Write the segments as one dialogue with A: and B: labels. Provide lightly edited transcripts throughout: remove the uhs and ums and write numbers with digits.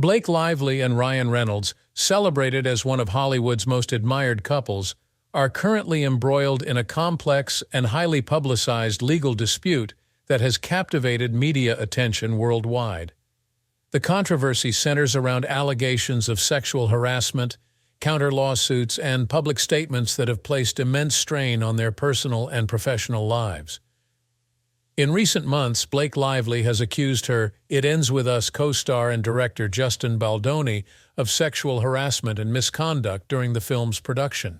A: Blake Lively and Ryan Reynolds, celebrated as one of Hollywood's most admired couples, are currently embroiled in a complex and highly publicized legal dispute that has captivated media attention worldwide. The controversy centers around allegations of sexual harassment, counter-lawsuits, and public statements that have placed immense strain on their personal and professional lives. In recent months, Blake Lively has accused her It Ends With Us co-star and director Justin Baldoni of sexual harassment and misconduct during the film's production.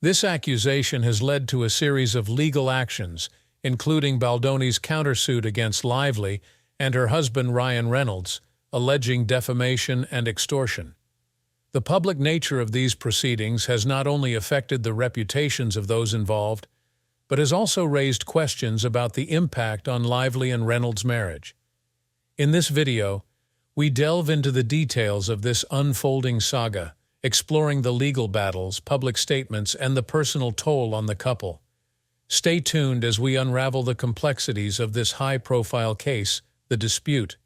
A: This accusation has led to a series of legal actions, including Baldoni's countersuit against Lively and her husband Ryan Reynolds, alleging defamation and extortion. The public nature of these proceedings has not only affected the reputations of those involved, but has also raised questions about the impact on Lively and Reynolds' marriage. In this video, we delve into the details of this unfolding saga, exploring the legal battles, public statements, and the personal toll on the couple. Stay tuned as we unravel the complexities of this high-profile case, the dispute.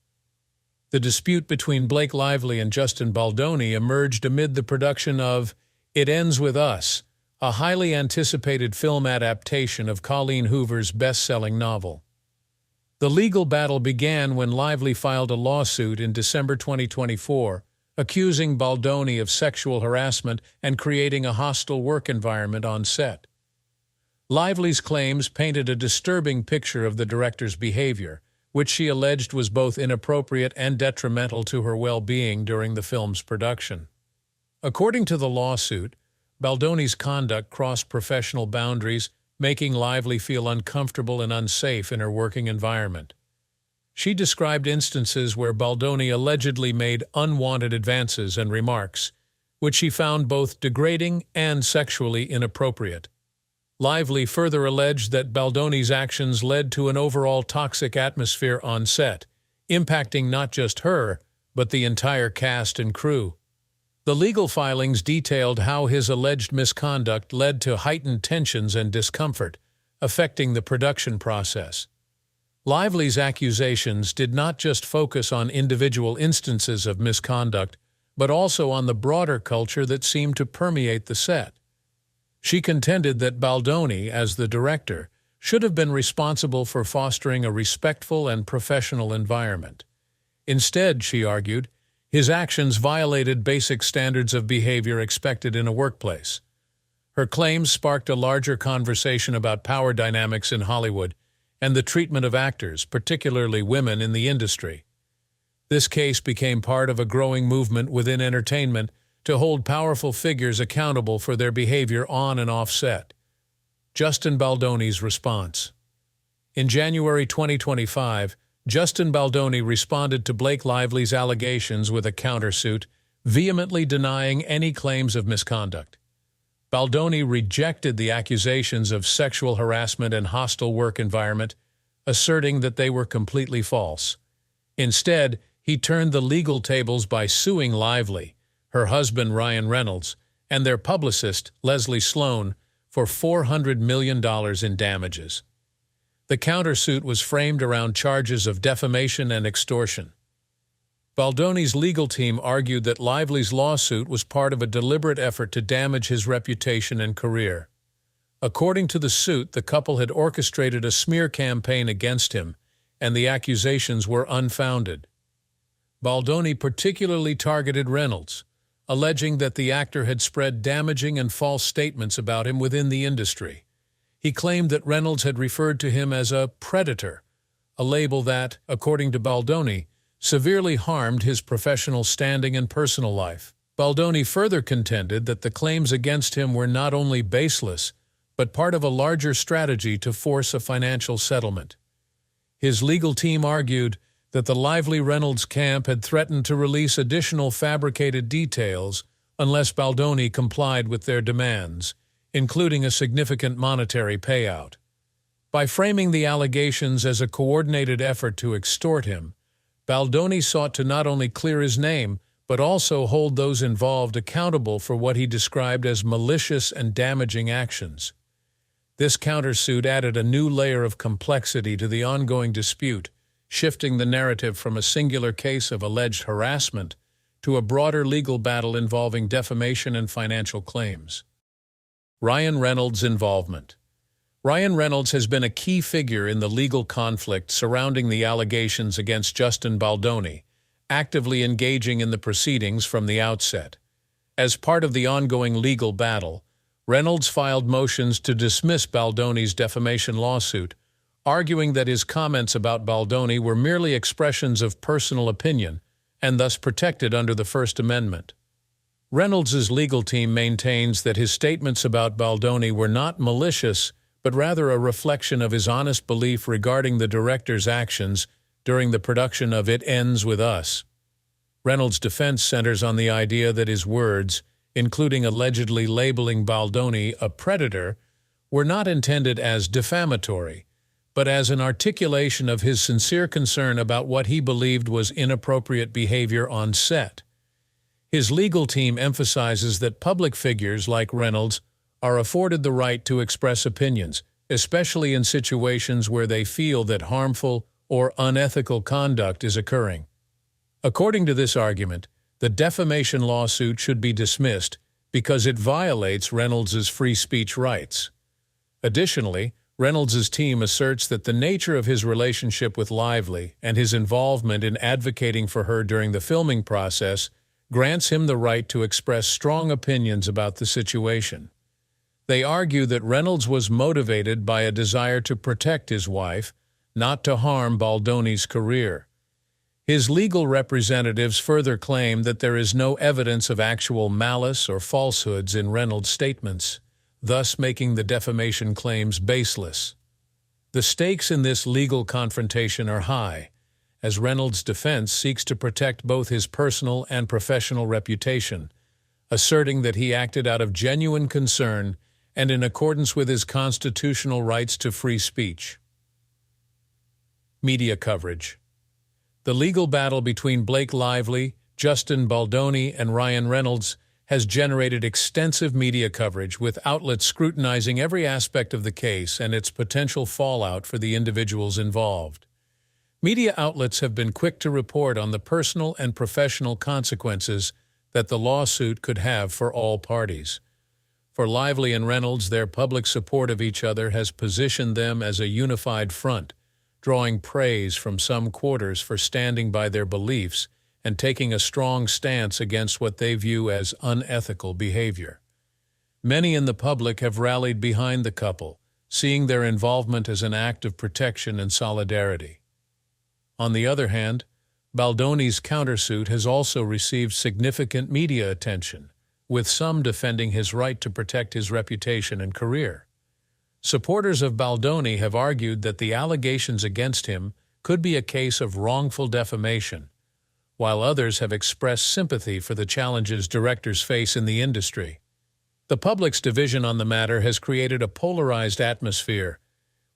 A: The dispute between Blake Lively and Justin Baldoni emerged amid the production of It Ends With Us, a highly anticipated film adaptation of Colleen Hoover's best-selling novel. The legal battle began when Lively filed a lawsuit in December 2024, accusing Baldoni of sexual harassment and creating a hostile work environment on set. Lively's claims painted a disturbing picture of the director's behavior, which she alleged was both inappropriate and detrimental to her well-being during the film's production. According to the lawsuit, Baldoni's conduct crossed professional boundaries, making Lively feel uncomfortable and unsafe in her working environment. She described instances where Baldoni allegedly made unwanted advances and remarks, which she found both degrading and sexually inappropriate. Lively further alleged that Baldoni's actions led to an overall toxic atmosphere on set, impacting not just her, but the entire cast and crew. The legal filings detailed how his alleged misconduct led to heightened tensions and discomfort, affecting the production process. Lively's accusations did not just focus on individual instances of misconduct, but also on the broader culture that seemed to permeate the set. She contended that Baldoni, as the director, should have been responsible for fostering a respectful and professional environment. Instead, she argued, his actions violated basic standards of behavior expected in a workplace. Her claims sparked a larger conversation about power dynamics in Hollywood and the treatment of actors, particularly women, in the industry. This case became part of a growing movement within entertainment to hold powerful figures accountable for their behavior on and off set. Justin Baldoni's response. In January 2025, Justin Baldoni responded to Blake Lively's allegations with a countersuit, vehemently denying any claims of misconduct. Baldoni rejected the accusations of sexual harassment and hostile work environment, asserting that they were completely false. Instead, he turned the legal tables by suing Lively, her husband Ryan Reynolds, and their publicist Leslie Sloan for $400 million in damages. The countersuit was framed around charges of defamation and extortion. Baldoni's legal team argued that Lively's lawsuit was part of a deliberate effort to damage his reputation and career. According to the suit, the couple had orchestrated a smear campaign against him, and the accusations were unfounded. Baldoni particularly targeted Reynolds, alleging that the actor had spread damaging and false statements about him within the industry. He claimed that Reynolds had referred to him as a predator, a label that, according to Baldoni, severely harmed his professional standing and personal life. Baldoni further contended that the claims against him were not only baseless, but part of a larger strategy to force a financial settlement. His legal team argued that the Lively Reynolds camp had threatened to release additional fabricated details unless Baldoni complied with their demands, including a significant monetary payout. By framing the allegations as a coordinated effort to extort him, Baldoni sought to not only clear his name, but also hold those involved accountable for what he described as malicious and damaging actions. This countersuit added a new layer of complexity to the ongoing dispute, shifting the narrative from a singular case of alleged harassment to a broader legal battle involving defamation and financial claims. Ryan Reynolds' involvement. Ryan Reynolds has been a key figure in the legal conflict surrounding the allegations against Justin Baldoni, actively engaging in the proceedings from the outset. As part of the ongoing legal battle, Reynolds filed motions to dismiss Baldoni's defamation lawsuit, arguing that his comments about Baldoni were merely expressions of personal opinion and thus protected under the First Amendment. Reynolds' legal team maintains that his statements about Baldoni were not malicious, but rather a reflection of his honest belief regarding the director's actions during the production of It Ends With Us. Reynolds' defense centers on the idea that his words, including allegedly labeling Baldoni a predator, were not intended as defamatory, but as an articulation of his sincere concern about what he believed was inappropriate behavior on set. His legal team emphasizes that public figures like Reynolds are afforded the right to express opinions, especially in situations where they feel that harmful or unethical conduct is occurring. According to this argument, the defamation lawsuit should be dismissed because it violates Reynolds' free speech rights. Additionally, Reynolds' team asserts that the nature of his relationship with Lively and his involvement in advocating for her during the filming process grants him the right to express strong opinions about the situation. They argue that Reynolds was motivated by a desire to protect his wife, not to harm Baldoni's career. His legal representatives further claim that there is no evidence of actual malice or falsehoods in Reynolds' statements, thus making the defamation claims baseless. The stakes in this legal confrontation are high, as Reynolds' defense seeks to protect both his personal and professional reputation, asserting that he acted out of genuine concern and in accordance with his constitutional rights to free speech. Media coverage. The legal battle between Blake Lively, Justin Baldoni, and Ryan Reynolds has generated extensive media coverage, with outlets scrutinizing every aspect of the case and its potential fallout for the individuals involved. Media outlets have been quick to report on the personal and professional consequences that the lawsuit could have for all parties. For Lively and Reynolds, their public support of each other has positioned them as a unified front, drawing praise from some quarters for standing by their beliefs and taking a strong stance against what they view as unethical behavior. Many in the public have rallied behind the couple, seeing their involvement as an act of protection and solidarity. On the other hand, Baldoni's countersuit has also received significant media attention, with some defending his right to protect his reputation and career. Supporters of Baldoni have argued that the allegations against him could be a case of wrongful defamation, while others have expressed sympathy for the challenges directors face in the industry. The public's division on the matter has created a polarized atmosphere,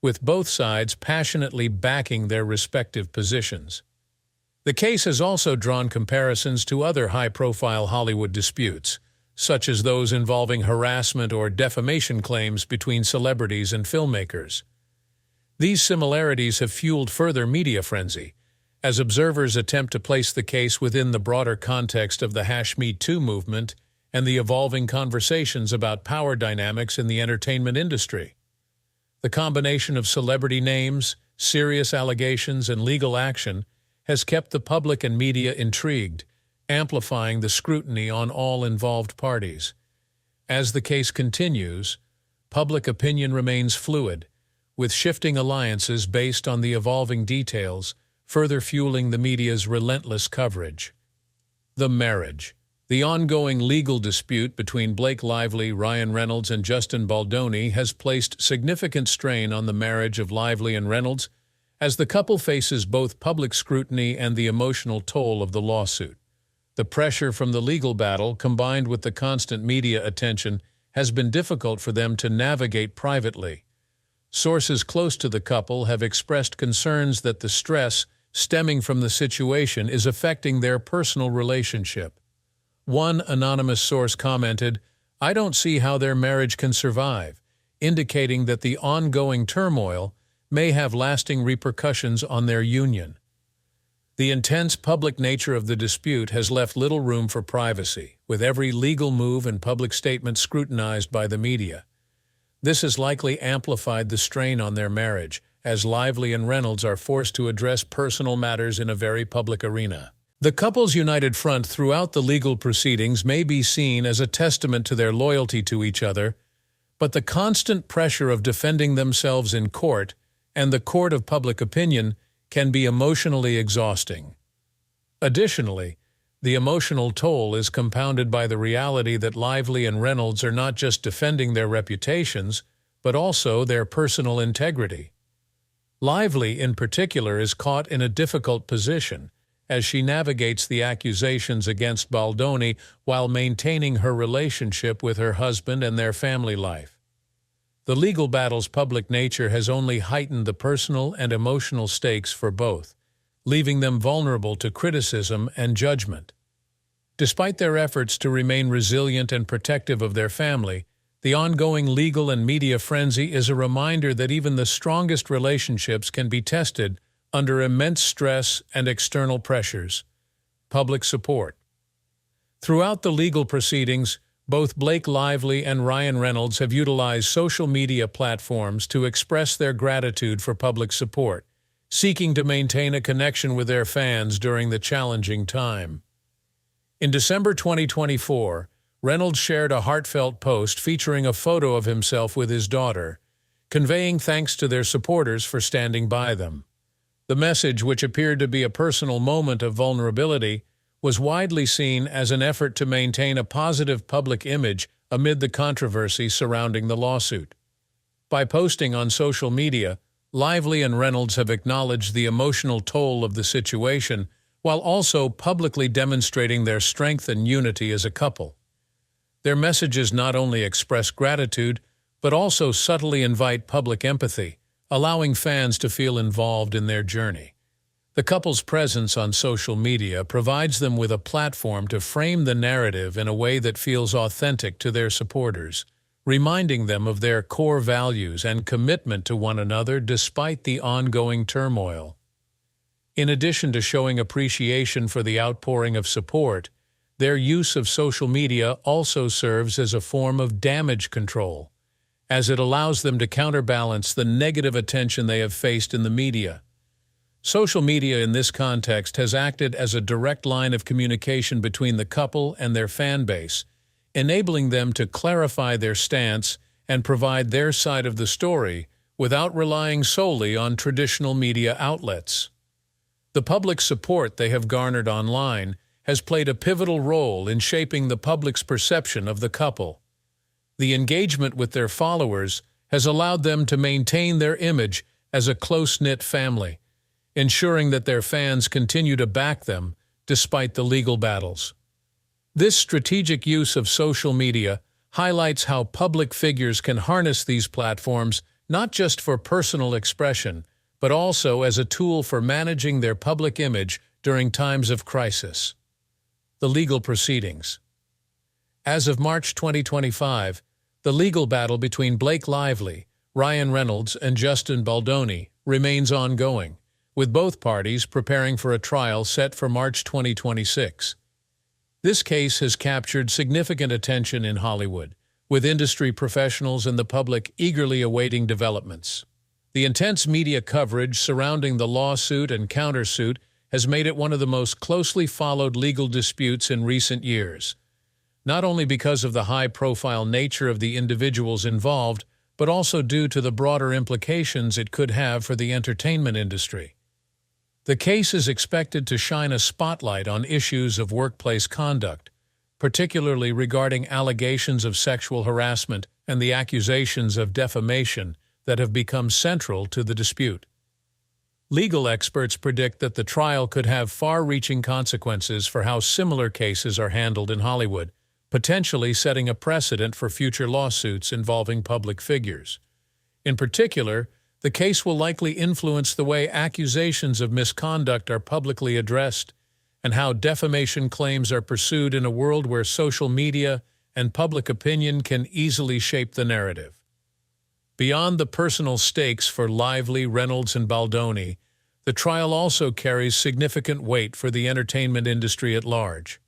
A: with both sides passionately backing their respective positions. The case has also drawn comparisons to other high-profile Hollywood disputes, such as those involving harassment or defamation claims between celebrities and filmmakers. These similarities have fueled further media frenzy, as observers attempt to place the case within the broader context of the #MeToo movement and the evolving conversations about power dynamics in the entertainment industry. The combination of celebrity names, serious allegations, and legal action has kept the public and media intrigued, amplifying the scrutiny on all involved parties. As the case continues, public opinion remains fluid, with shifting alliances based on the evolving details, further fueling the media's relentless coverage. The marriage. The ongoing legal dispute between Blake Lively, Ryan Reynolds, and Justin Baldoni has placed significant strain on the marriage of Lively and Reynolds, as the couple faces both public scrutiny and the emotional toll of the lawsuit. The pressure from the legal battle, combined with the constant media attention, has been difficult for them to navigate privately. Sources close to the couple have expressed concerns that the stress stemming from the situation is affecting their personal relationship. One anonymous source commented, "I don't see how their marriage can survive," indicating that the ongoing turmoil may have lasting repercussions on their union. The intense public nature of the dispute has left little room for privacy, with every legal move and public statement scrutinized by the media. This has likely amplified the strain on their marriage, as Lively and Reynolds are forced to address personal matters in a very public arena. The couple's united front throughout the legal proceedings may be seen as a testament to their loyalty to each other, but the constant pressure of defending themselves in court and the court of public opinion can be emotionally exhausting. Additionally, the emotional toll is compounded by the reality that Lively and Reynolds are not just defending their reputations, but also their personal integrity. Lively, in particular, is caught in a difficult position as she navigates the accusations against Baldoni while maintaining her relationship with her husband and their family life. The legal battle's public nature has only heightened the personal and emotional stakes for both, leaving them vulnerable to criticism and judgment. Despite their efforts to remain resilient and protective of their family, the ongoing legal and media frenzy is a reminder that even the strongest relationships can be tested under immense stress and external pressures. Public support. Throughout the legal proceedings, both Blake Lively and Ryan Reynolds have utilized social media platforms to express their gratitude for public support, seeking to maintain a connection with their fans during the challenging time. In December 2024, Reynolds shared a heartfelt post featuring a photo of himself with his daughter, conveying thanks to their supporters for standing by them. The message, which appeared to be a personal moment of vulnerability, was widely seen as an effort to maintain a positive public image amid the controversy surrounding the lawsuit. By posting on social media, Lively and Reynolds have acknowledged the emotional toll of the situation while also publicly demonstrating their strength and unity as a couple. Their messages not only express gratitude, but also subtly invite public empathy, allowing fans to feel involved in their journey. The couple's presence on social media provides them with a platform to frame the narrative in a way that feels authentic to their supporters, reminding them of their core values and commitment to one another despite the ongoing turmoil. In addition to showing appreciation for the outpouring of support, their use of social media also serves as a form of damage control, as it allows them to counterbalance the negative attention they have faced in the media. Social media in this context has acted as a direct line of communication between the couple and their fan base, enabling them to clarify their stance and provide their side of the story without relying solely on traditional media outlets. The public support they have garnered online has played a pivotal role in shaping the public's perception of the couple. The engagement with their followers has allowed them to maintain their image as a close-knit family, ensuring that their fans continue to back them despite the legal battles. This strategic use of social media highlights how public figures can harness these platforms not just for personal expression, but also as a tool for managing their public image during times of crisis. The legal proceedings. As of March 2025, the legal battle between Blake Lively, Ryan Reynolds, and Justin Baldoni remains ongoing, with both parties preparing for a trial set for March 2026. This case has captured significant attention in Hollywood, with industry professionals and the public eagerly awaiting developments. The intense media coverage surrounding the lawsuit and countersuit has made it one of the most closely followed legal disputes in recent years, not only because of the high-profile nature of the individuals involved, but also due to the broader implications it could have for the entertainment industry. The case is expected to shine a spotlight on issues of workplace conduct, particularly regarding allegations of sexual harassment and the accusations of defamation that have become central to the dispute. Legal experts predict that the trial could have far-reaching consequences for how similar cases are handled in Hollywood, potentially setting a precedent for future lawsuits involving public figures. In particular, the case will likely influence the way accusations of misconduct are publicly addressed and how defamation claims are pursued in a world where social media and public opinion can easily shape the narrative. Beyond the personal stakes for Lively, Reynolds, and Baldoni, the trial also carries significant weight for the entertainment industry at large.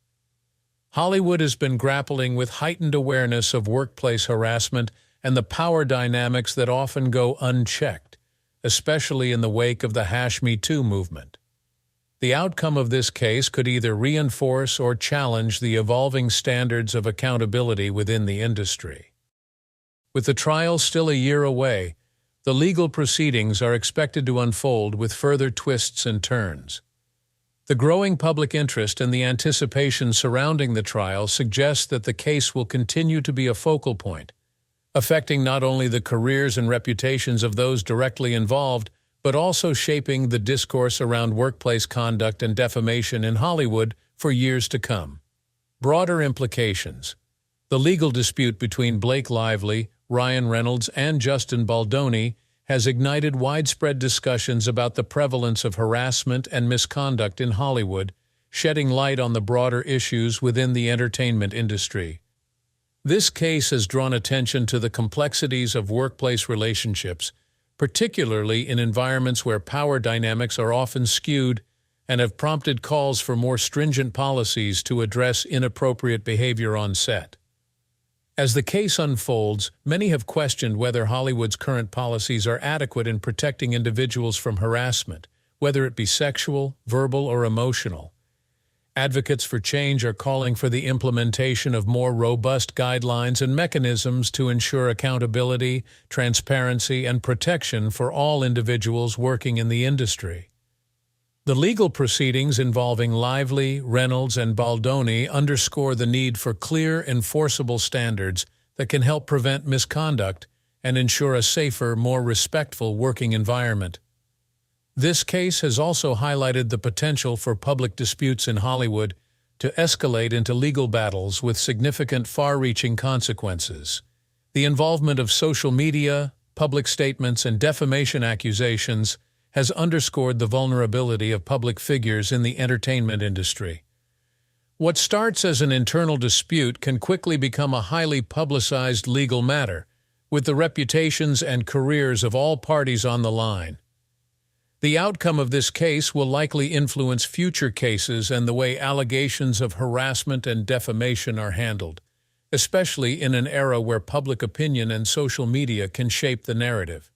A: Hollywood has been grappling with heightened awareness of workplace harassment and the power dynamics that often go unchecked, especially in the wake of the #Me Too movement. The outcome of this case could either reinforce or challenge the evolving standards of accountability within the industry. With the trial still a year away, the legal proceedings are expected to unfold with further twists and turns. The growing public interest and the anticipation surrounding the trial suggest that the case will continue to be a focal point, affecting not only the careers and reputations of those directly involved, but also shaping the discourse around workplace conduct and defamation in Hollywood for years to come. Broader implications. The legal dispute between Blake Lively, Ryan Reynolds, and Justin Baldoni has ignited widespread discussions about the prevalence of harassment and misconduct in Hollywood, shedding light on the broader issues within the entertainment industry. This case has drawn attention to the complexities of workplace relationships, particularly in environments where power dynamics are often skewed, and have prompted calls for more stringent policies to address inappropriate behavior on set. As the case unfolds, many have questioned whether Hollywood's current policies are adequate in protecting individuals from harassment, whether it be sexual, verbal, or emotional. Advocates for change are calling for the implementation of more robust guidelines and mechanisms to ensure accountability, transparency, and protection for all individuals working in the industry. The legal proceedings involving Lively, Reynolds, and Baldoni underscore the need for clear, enforceable standards that can help prevent misconduct and ensure a safer, more respectful working environment. This case has also highlighted the potential for public disputes in Hollywood to escalate into legal battles with significant far-reaching consequences. The involvement of social media, public statements, and defamation accusations has underscored the vulnerability of public figures in the entertainment industry. What starts as an internal dispute can quickly become a highly publicized legal matter, with the reputations and careers of all parties on the line. The outcome of this case will likely influence future cases and the way allegations of harassment and defamation are handled, especially in an era where public opinion and social media can shape the narrative.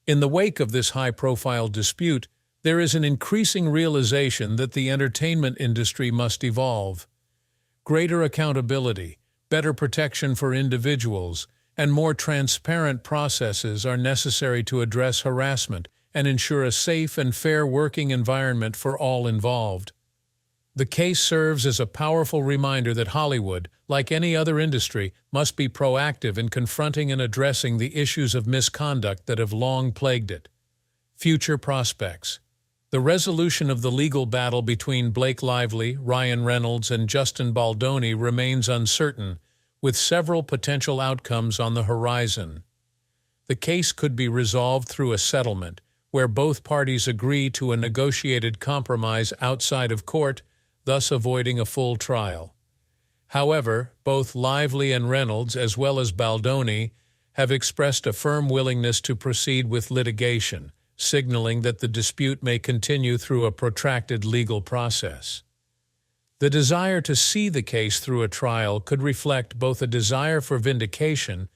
A: In the wake of this high-profile dispute, there is an increasing realization that the entertainment industry must evolve. Greater accountability, better protection for individuals, and more transparent processes are necessary to address harassment and ensure a safe and fair working environment for all involved. The case serves as a powerful reminder that Hollywood, like any other industry, must be proactive in confronting and addressing the issues of misconduct that have long plagued it. Future prospects. The resolution of the legal battle between Blake Lively, Ryan Reynolds, and Justin Baldoni remains uncertain, with several potential outcomes on the horizon. The case could be resolved through a settlement, where both parties agree to a negotiated compromise outside of court, thus avoiding a full trial. However, both Lively and Reynolds, as well as Baldoni, have expressed a firm willingness to proceed with litigation, signaling that the dispute may continue through a protracted legal process. The desire to see the case through a trial could reflect both a desire for vindication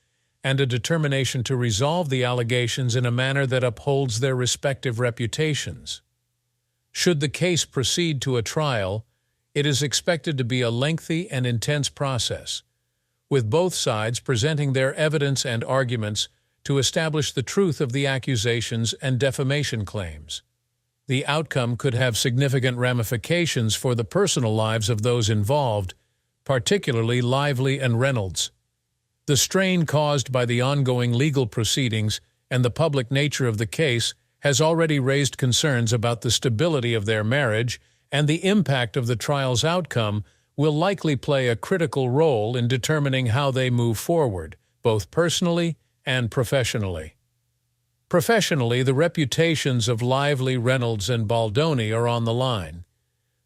A: and a determination to resolve the allegations in a manner that upholds their respective reputations. Should the case proceed to a trial, it is expected to be a lengthy and intense process, with both sides presenting their evidence and arguments to establish the truth of the accusations and defamation claims. The outcome could have significant ramifications for the personal lives of those involved, particularly Lively and Reynolds. The strain caused by the ongoing legal proceedings and the public nature of the case has already raised concerns about the stability of their marriage, and the impact of the trial's outcome will likely play a critical role in determining how they move forward, both personally and professionally. Professionally, the reputations of Lively, Reynolds, and Baldoni are on the line.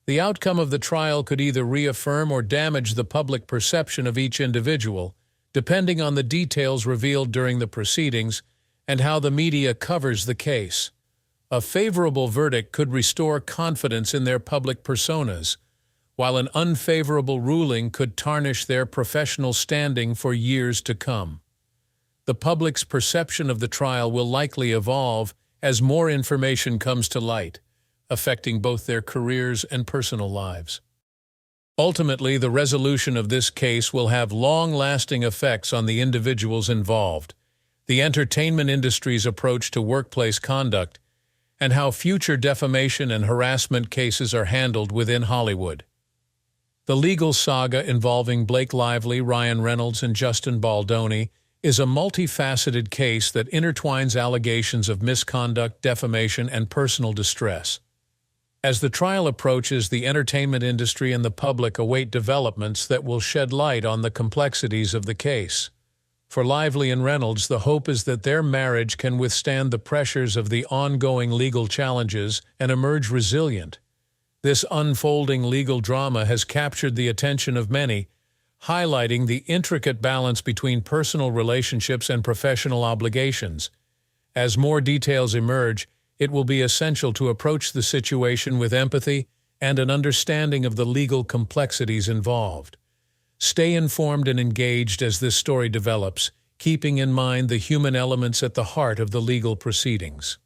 A: The outcome of the trial could either reaffirm or damage the public perception of each individual, depending on the details revealed during the proceedings and how the media covers the case. A favorable verdict could restore confidence in their public personas, while an unfavorable ruling could tarnish their professional standing for years to come. The public's perception of the trial will likely evolve as more information comes to light, affecting both their careers and personal lives. Ultimately, the resolution of this case will have long-lasting effects on the individuals involved, the entertainment industry's approach to workplace conduct, and how future defamation and harassment cases are handled within Hollywood. The legal saga involving Blake Lively, Ryan Reynolds, and Justin Baldoni is a multifaceted case that intertwines allegations of misconduct, defamation, and personal distress. As the trial approaches, the entertainment industry and the public await developments that will shed light on the complexities of the case. For Lively and Reynolds, the hope is that their marriage can withstand the pressures of the ongoing legal challenges and emerge resilient. This unfolding legal drama has captured the attention of many, highlighting the intricate balance between personal relationships and professional obligations. As more details emerge, it will be essential to approach the situation with empathy and an understanding of the legal complexities involved. Stay informed and engaged as this story develops, keeping in mind the human elements at the heart of the legal proceedings.